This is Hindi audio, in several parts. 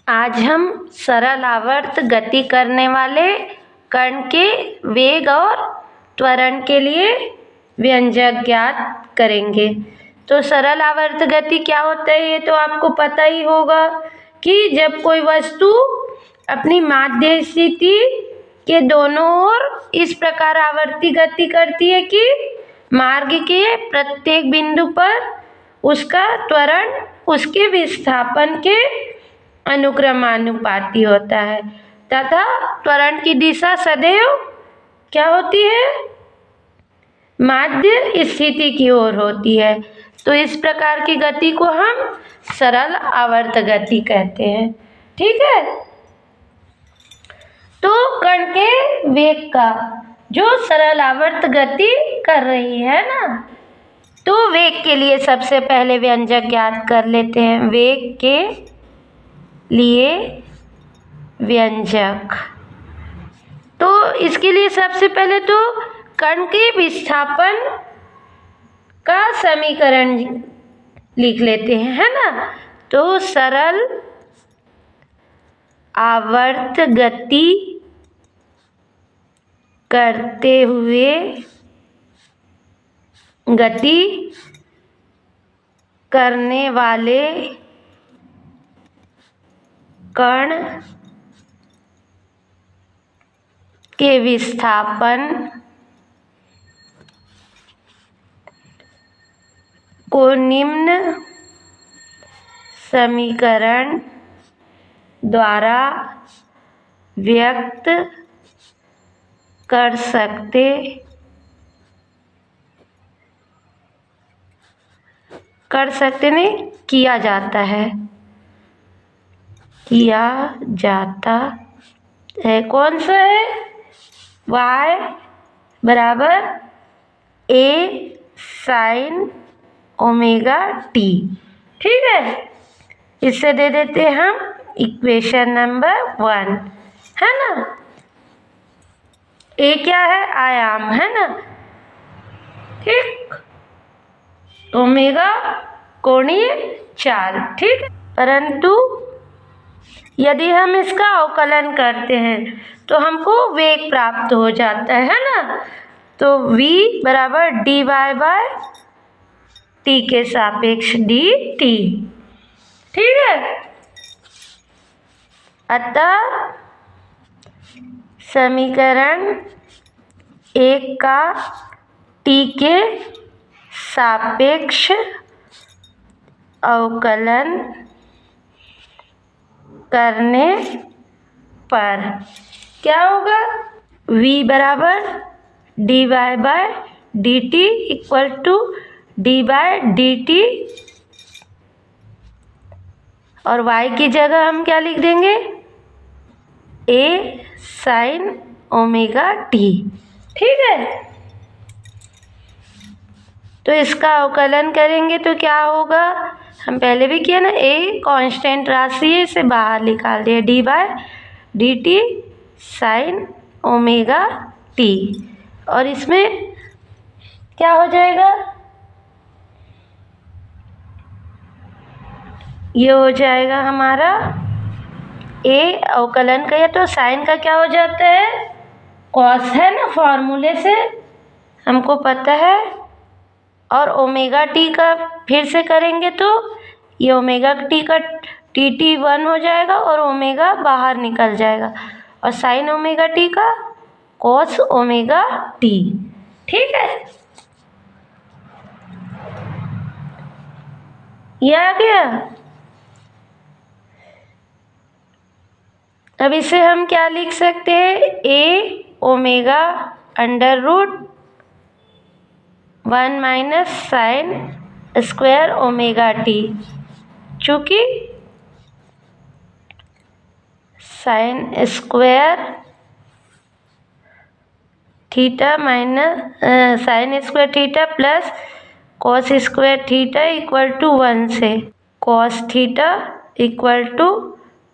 आज हम सरल आवर्त गति करने वाले कण के वेग और त्वरण के लिए व्यंजक ज्ञात करेंगे। तो सरल आवर्त गति क्या होता है ये तो आपको पता ही होगा कि जब कोई वस्तु अपनी माध्य स्थिति के दोनों ओर इस प्रकार आवर्ती गति करती है कि मार्ग के प्रत्येक बिंदु पर उसका त्वरण उसके विस्थापन के अनुक्रमानुपाती होता है तथा त्वरण की दिशा सदैव क्या होती है, माध्य स्थिति की ओर होती है। तो इस प्रकार की गति को हम सरल आवर्त गति कहते हैं। ठीक है। तो कण के वेग का जो सरल आवर्त गति कर रही है ना, तो वेग के लिए सबसे पहले व्यंजक ज्ञात कर लेते हैं। वेग के लिए व्यंजक, तो इसके लिए सबसे पहले तो कण के विस्थापन का समीकरण लिख लेते हैं, है ना। तो सरल आवर्त गति करते हुए गति करने वाले कण के विस्थापन को निम्न समीकरण द्वारा व्यक्त कर सकते नहीं किया जाता है कौन सा है, y बराबर a sin ओमेगा टी। ठीक है, इससे दे देते हैं हम इक्वेशन नंबर 1, है ना। a क्या है, आयाम, है ना। ठीक, ओमेगा कोणीय चाल। ठीक है, परंतु यदि हम इसका अवकलन करते हैं तो हमको वेग प्राप्त हो जाता है ना। तो v बराबर dy बाय t के सापेक्ष dt। ठीक है, अतः समीकरण 1 का t के सापेक्ष अवकलन करने पर क्या होगा, v बराबर dy by dt equal to d by dt, और y की जगह हम क्या लिख देंगे, a sin ओमेगा t। ठीक है, तो इसका अवकलन करेंगे तो क्या होगा, हम पहले भी किया ना, a कांस्टेंट राशि है, इसे बाहर निकाल दिया, d by dt sin omega t, और इसमें क्या हो जाएगा, ये हो जाएगा हमारा a अवकलन का, तो साइन का क्या हो जाता है, कॉस, है ना, फॉर्मूले से हमको पता है। और ओमेगा टी का फिर से करेंगे तो ये ओमेगा टी का टी 1 हो जाएगा और ओमेगा बाहर निकल जाएगा, और साइन ओमेगा टी का कॉस ओमेगा टी। ठीक है, ये आ गया। अब इसे हम क्या लिख सकते हैं, a omega under root 1 minus sine square omega t, चूँकि sine square theta minus sine square theta plus cos square theta equal to 1 से cos theta equal to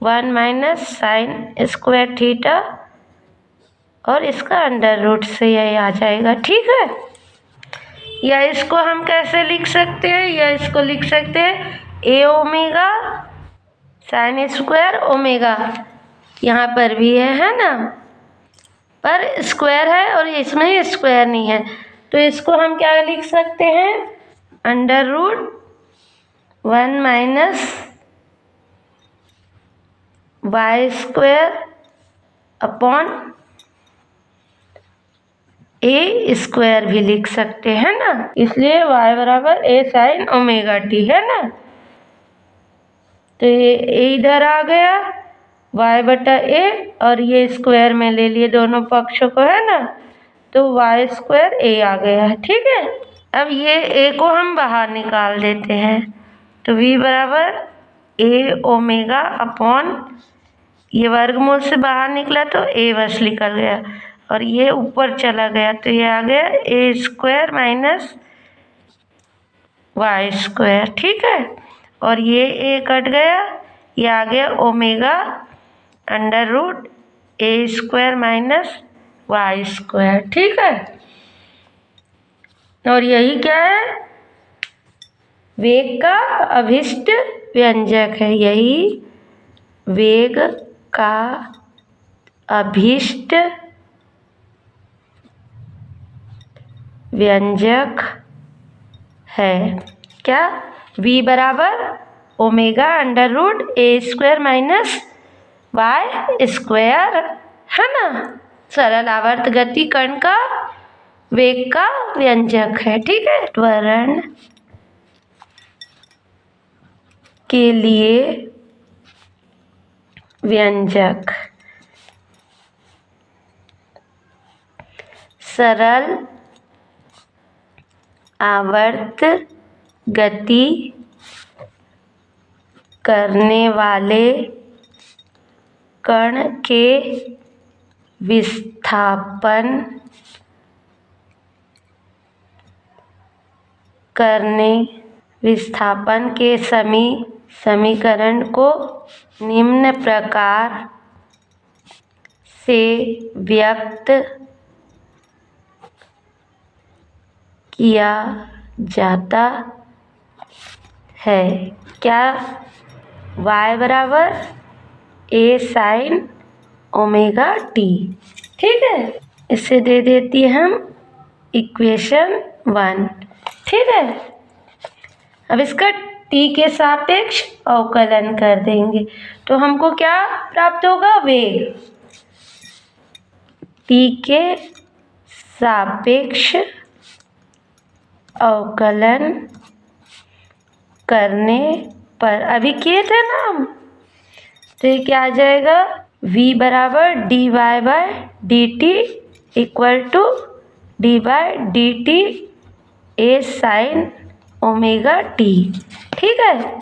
1 minus sine square theta, और इसका अंडर रूट से यही आ जाएगा। ठीक है, या इसको हम कैसे लिख सकते हैं, या इसको लिख सकते हैं a omega sine square omega यहाँ पर भी है ना, पर स्क्वायर है और इसमें स्क्वायर नहीं है, तो इसको हम क्या लिख सकते हैं, under root 1 minus y square upon a square भी लिख सकते हैं ना, इसलिए y बराबर a साइन ओमेगा टी है ना। तो ये a इधर आ गया, y बटा a, और ये स्क्वायर में ले लिए दोनों पक्षों को है ना, तो y स्क्वायर a आ गया है। ठीक है, अब ये a को हम बाहर निकाल देते हैं, तो v बराबर a ओमेगा अपॉन, ये वर्गमूल से बाहर निकला तो a बस निकल गया और ये ऊपर चला गया, तो ये आ गया a square minus y square. ठीक है, और ये a कट गया, ये आ गया omega under root a square minus y square. ठीक है, और यही क्या है, वेग का अभिष्ट व्यंजक है, यही वेग का अभिष्ट व्यंजक है। क्या, v बराबर omega under root a square minus y square है ना, सरल आवर्त गति कण का वेग का व्यंजक है। ठीक है, त्वरण के लिए व्यंजक, सरल आवर्त गति करने वाले कण के विस्थापन के समीकरण को निम्न प्रकार से व्यक्त किया जाता है। क्या, y बराबर a साइन ओमेगा टी। ठीक है, इसे दे देती है हम इक्वेशन 1। ठीक है, अब इसका t के सापेक्ष अवकलन कर देंगे, तो हमको क्या प्राप्त होगा, वेग t के सापेक्ष अवकलन करने पर, अभी किए थे ना हम, तो ये क्या आ जाएगा, v बराबर dy by d t equal to d by d t a sine omega t. ठीक है,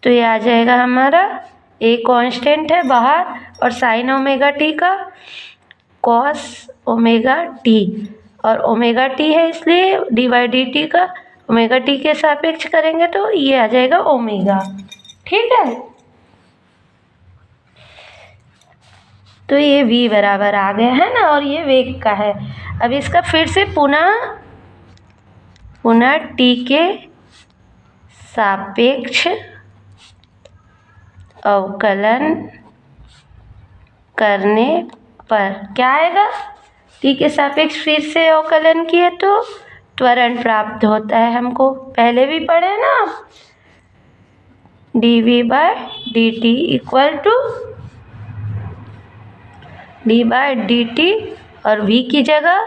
तो ये आ जाएगा हमारा, a कांस्टेंट है बाहर और साइन ओमेगा टी का कॉस ओमेगा टी, और ओमेगा टी है इसलिए डी बाई डी टी का ओमेगा टी के सापेक्ष करेंगे तो ये आ जाएगा ओमेगा। ठीक है, तो ये v बराबर आ गया है ना, और ये वेग का है। अब इसका फिर से पुनः t के सापेक्ष अवकलन करने पर क्या आएगा, t के सापेक्ष फिर से अवकलन किए तो त्वरण प्राप्त होता है, हमको पहले भी पढ़े ना, dv by d t equal to d by d t और v की जगह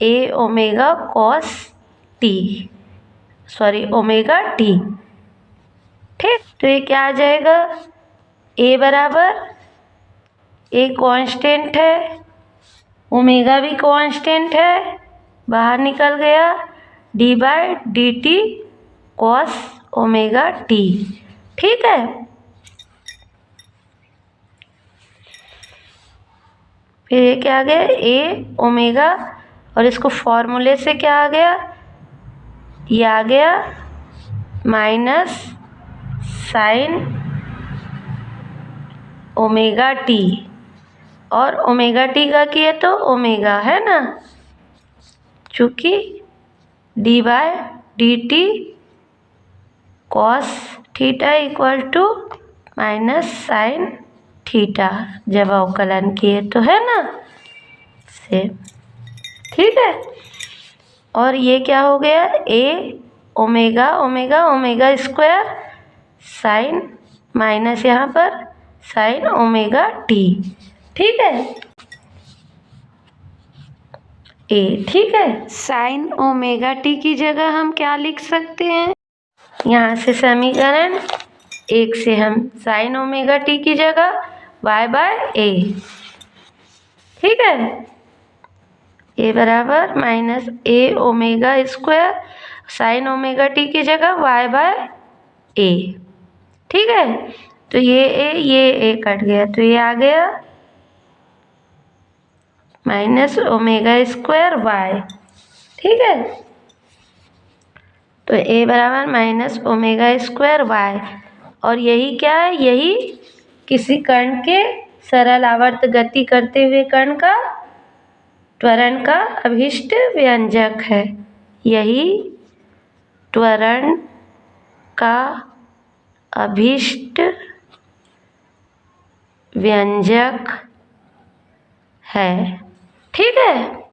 a omega cos t, omega t. ठीक, तो ये क्या आ जाएगा, a बराबर, a कांस्टेंट है, ओमेगा भी कांस्टेंट है, बाहर निकल गया, d by d t cos omega t. ठीक है, फिर ये क्या आ गया, a ओमेगा, और इसको फॉर्मूले से क्या आ गया, ये आ गया माइनस साइन ओमेगा टी, और ओमेगा टी का किए तो ओमेगा है ना, चूँकि d by d t cos theta equal to minus sine theta जब अवकलन किए तो, है ना, से, ठीक है। और ये क्या हो गया, A omega omega omega square sine minus यहाँ पर साइन ओमेगा टी, ठीक है, ए, ठीक है। साइन ओमेगा टी की जगह हम क्या लिख सकते हैं, यहाँ से समीकरण 1 से हम साइन ओमेगा टी की जगह y बाय ए, ठीक है, ए बराबर minus A omega square sine omega T की जगह y बाय ए, ठीक है। तो ये ए कट गया तो ये आ गया माइनस ओमेगा स्क्वायर वाई, ठीक है। तो ए बराबर माइनस ओमेगा स्क्वायर वाई, और यही क्या है, यही किसी कण के सरल आवर्त गति करते हुए कण का त्वरण का अभिष्ट व्यंजक है, यही त्वरण का अभिष्ट व्यंजक है, ठीक है।